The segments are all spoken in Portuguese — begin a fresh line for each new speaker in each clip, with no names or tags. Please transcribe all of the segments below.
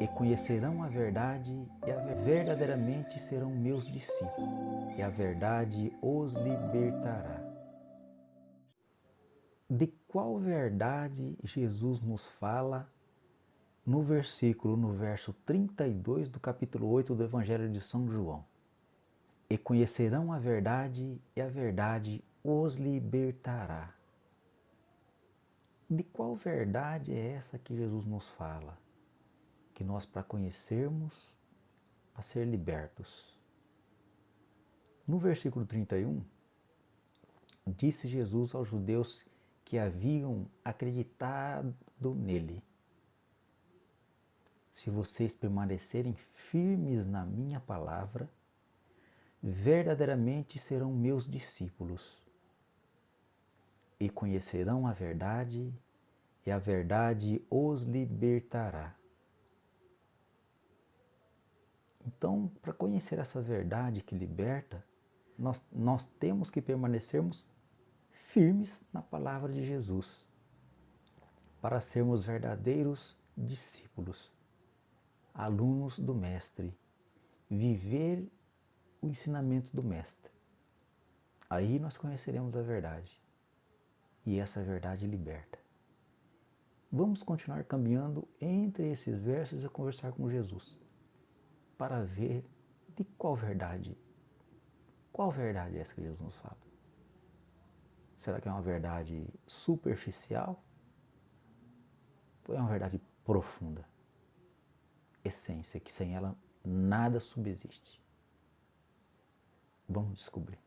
e conhecerão a verdade, e verdadeiramente serão meus discípulos, e a verdade os libertará. De qual verdade Jesus nos fala no verso 32 do capítulo 8 do Evangelho de São João? E conhecerão a verdade, e a verdade os libertará. De qual verdade é essa que Jesus nos fala? Que nós, para conhecermos, para ser libertos. No versículo 31, disse Jesus aos judeus que haviam acreditado nele: se vocês permanecerem firmes na minha palavra, verdadeiramente serão meus discípulos e conhecerão a verdade, e a verdade os libertará. Então, para conhecer essa verdade que liberta, nós temos que permanecermos firmes na palavra de Jesus, para sermos verdadeiros discípulos, alunos do Mestre, viver o ensinamento do Mestre. Aí nós conheceremos a verdade, e essa verdade liberta. Vamos continuar caminhando entre esses versos e conversar com Jesus, para ver de qual verdade é essa que Jesus nos fala. Será que é uma verdade superficial? Ou é uma verdade profunda? Essência, que sem ela nada subsiste. Vamos descobrir.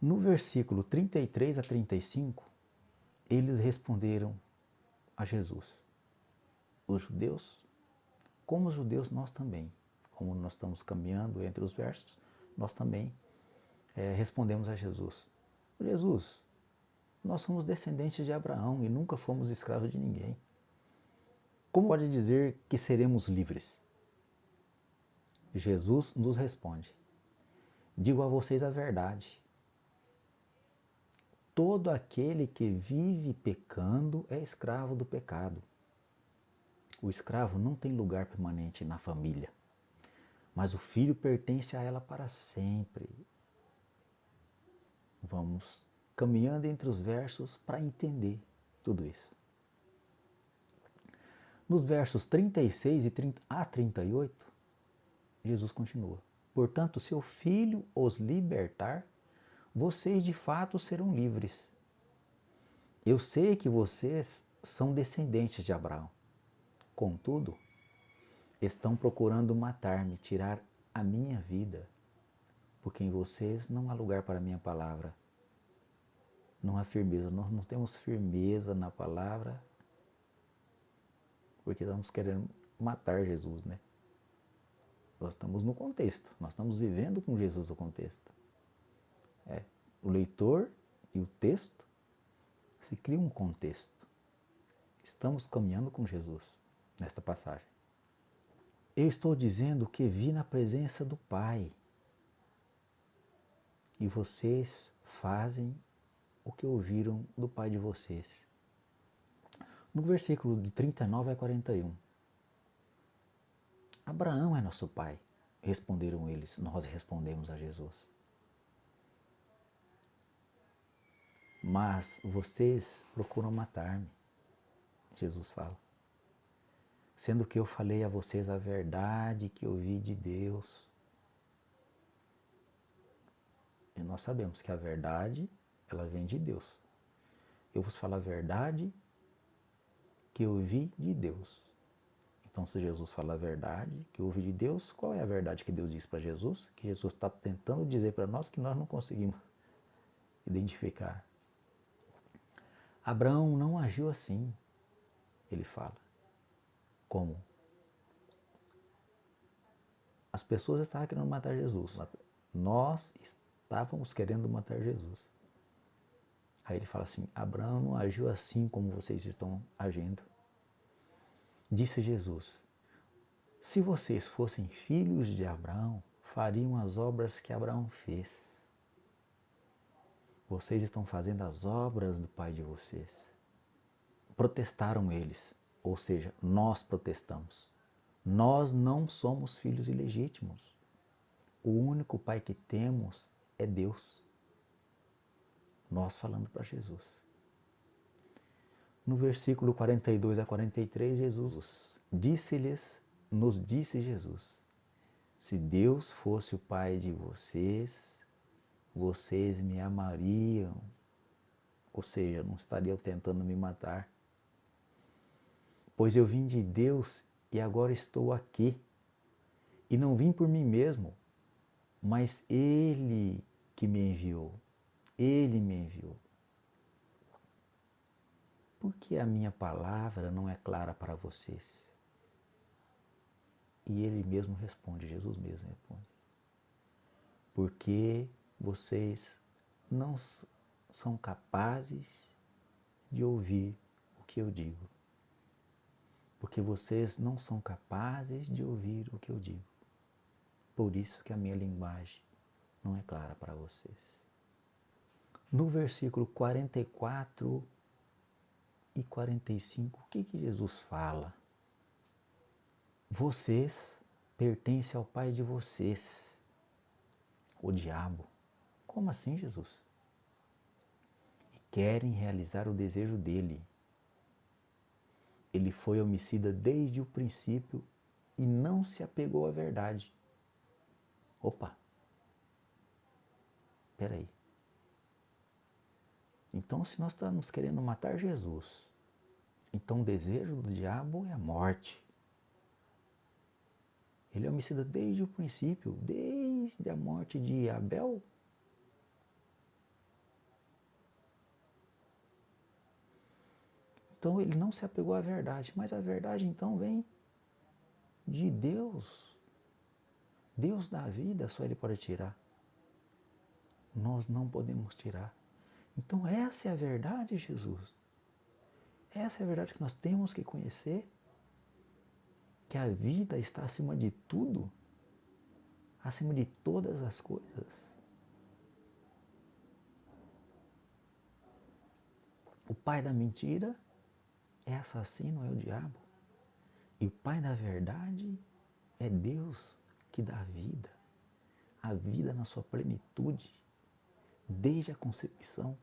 No versículo 33 a 35, eles responderam a Jesus. Os judeus, como os judeus, nós também. Como nós estamos caminhando entre os versos, nós também respondemos a Jesus. Jesus, nós somos descendentes de Abraão e nunca fomos escravos de ninguém. Como pode dizer que seremos livres? Jesus nos responde: digo a vocês a verdade. Todo aquele que vive pecando é escravo do pecado. O escravo não tem lugar permanente na família, mas o filho pertence a ela para sempre. Vamos caminhando entre os versos para entender tudo isso. Nos versos 36 a 38, Jesus continua: portanto, se o Filho os libertar, vocês de fato serão livres. Eu sei que vocês são descendentes de Abraão. Contudo, estão procurando matar-me, tirar a minha vida, porque em vocês não há lugar para a minha palavra. Não há firmeza, nós não temos firmeza na palavra, porque estamos querendo matar Jesus, né? Nós estamos no contexto, nós estamos vivendo com Jesus no contexto. O leitor e o texto se cria um contexto. Estamos caminhando com Jesus nesta passagem. Eu estou dizendo que vi na presença do Pai, e vocês fazem o que ouviram do Pai de vocês. No versículo de 39 a 41. Abraão é nosso pai, responderam eles. Nós respondemos a Jesus. Mas vocês procuram matar-me, Jesus fala, sendo que eu falei a vocês a verdade que ouvi de Deus. E nós sabemos que a verdade, ela vem de Deus. Eu vos falo a verdade que eu ouvi de Deus. Então, se Jesus fala a verdade que ouvi de Deus, qual é a verdade que Deus diz para Jesus? Que Jesus está tentando dizer para nós que nós não conseguimos identificar. Abraão não agiu assim, ele fala. Como? As pessoas estavam querendo matar Jesus. Nós estávamos querendo matar Jesus. Aí ele fala assim: Abraão não agiu assim como vocês estão agindo. Disse Jesus: se vocês fossem filhos de Abraão, fariam as obras que Abraão fez. Vocês estão fazendo as obras do pai de vocês. Protestaram eles. Ou seja, nós protestamos. Nós não somos filhos ilegítimos. O único pai que temos é Deus. Nós falando para Jesus. No versículo 42 a 43, Jesus nos disse Jesus: se Deus fosse o pai de vocês, vocês me amariam. Ou seja, não estariam tentando me matar. Pois eu vim de Deus e agora estou aqui. E não vim por mim mesmo, mas Ele que me enviou. Ele me enviou. Por que a minha palavra não é clara para vocês? E ele mesmo responde, Jesus mesmo responde. Porque vocês não são capazes de ouvir o que eu digo. Porque vocês não são capazes de ouvir o que eu digo. Por isso que a minha linguagem não é clara para vocês. No versículo 44 e 45, o que Jesus fala? Vocês pertencem ao pai de vocês, o diabo. Como assim, Jesus? E querem realizar o desejo dele. Ele foi homicida desde o princípio e não se apegou à verdade. Opa! Espera aí. Então, se nós estamos querendo matar Jesus, então o desejo do diabo é a morte. Ele é homicida desde o princípio, desde a morte de Abel. Então ele não se apegou à verdade, mas a verdade então vem de Deus. Deus dá a vida, só Ele pode tirar. Nós não podemos tirar. Então essa é a verdade, Jesus. Essa é a verdade que nós temos que conhecer. Que a vida está acima de tudo, acima de todas as coisas. O pai da mentira é assassino, é o diabo. E o pai da verdade é Deus que dá a vida na sua plenitude, desde a concepção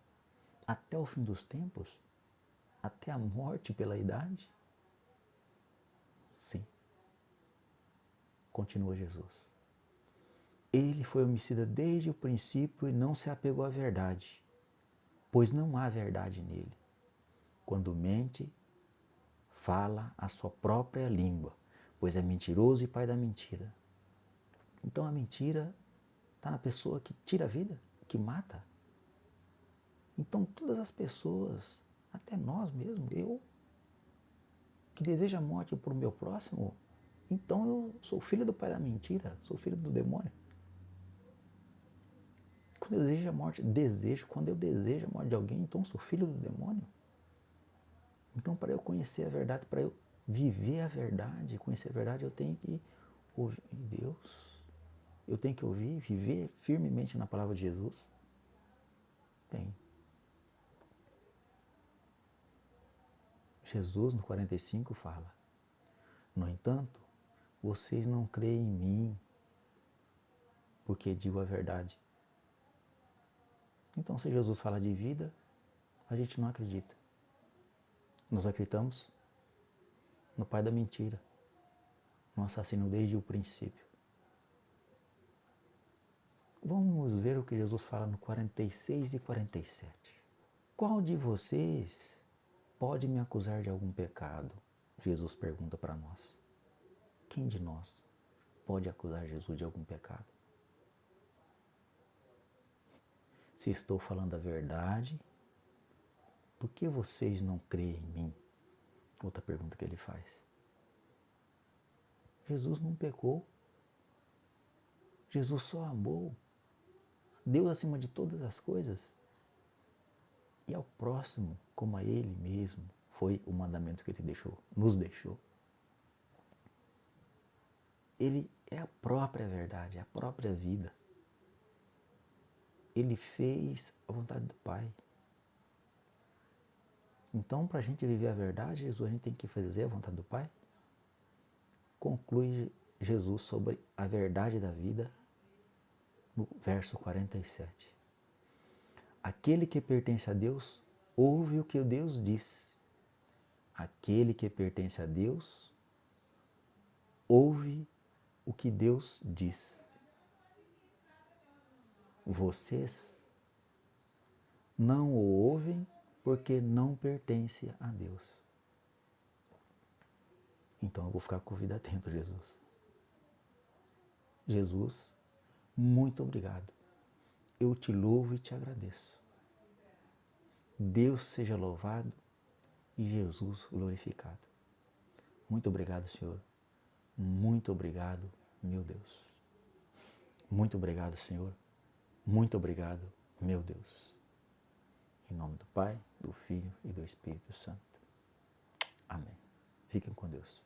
até o fim dos tempos, até a morte pela idade. Sim. Continua Jesus. Ele foi homicida desde o princípio e não se apegou à verdade, pois não há verdade nele. Quando mente, fala a sua própria língua, pois é mentiroso e pai da mentira. Então a mentira está na pessoa que tira a vida, que mata. Então todas as pessoas, até nós mesmos, eu, que deseja a morte para o meu próximo, então eu sou filho do pai da mentira, sou filho do demônio. Quando eu quando eu desejo a morte de alguém, então eu sou filho do demônio. Então para eu conhecer a verdade, para eu viver a verdade, conhecer a verdade, eu tenho que ouvir Deus. Eu tenho que ouvir, viver firmemente na palavra de Jesus. Tem. Jesus no 45 fala: no entanto, vocês não creem em mim, porque digo a verdade. Então se Jesus fala de vida, a gente não acredita. Nós acreditamos no pai da mentira, no assassino desde o princípio. Vamos ver o que Jesus fala no 46 e 47. Qual de vocês pode me acusar de algum pecado? Jesus pergunta para nós. Quem de nós pode acusar Jesus de algum pecado? Se estou falando a verdade, por que vocês não creem em mim? Outra pergunta que ele faz. Jesus não pecou. Jesus só amou. Deus acima de todas as coisas. E ao próximo, como a Ele mesmo, foi o mandamento que Ele nos deixou. Ele é a própria verdade, a própria vida. Ele fez a vontade do Pai. Então, para a gente viver a verdade, Jesus, a gente tem que fazer a vontade do Pai. Conclui Jesus sobre a verdade da vida no verso 47. Aquele que pertence a Deus, ouve o que Deus diz. Aquele que pertence a Deus, ouve o que Deus diz. Vocês não o ouvem porque não pertence a Deus. Então eu vou ficar com o ouvido atento, Jesus. Jesus, muito obrigado. Eu te louvo e te agradeço. Deus seja louvado e Jesus glorificado. Muito obrigado, Senhor. Muito obrigado, meu Deus. Muito obrigado, Senhor. Muito obrigado, meu Deus. Em nome do Pai, do Filho e do Espírito Santo. Amém. Fiquem com Deus.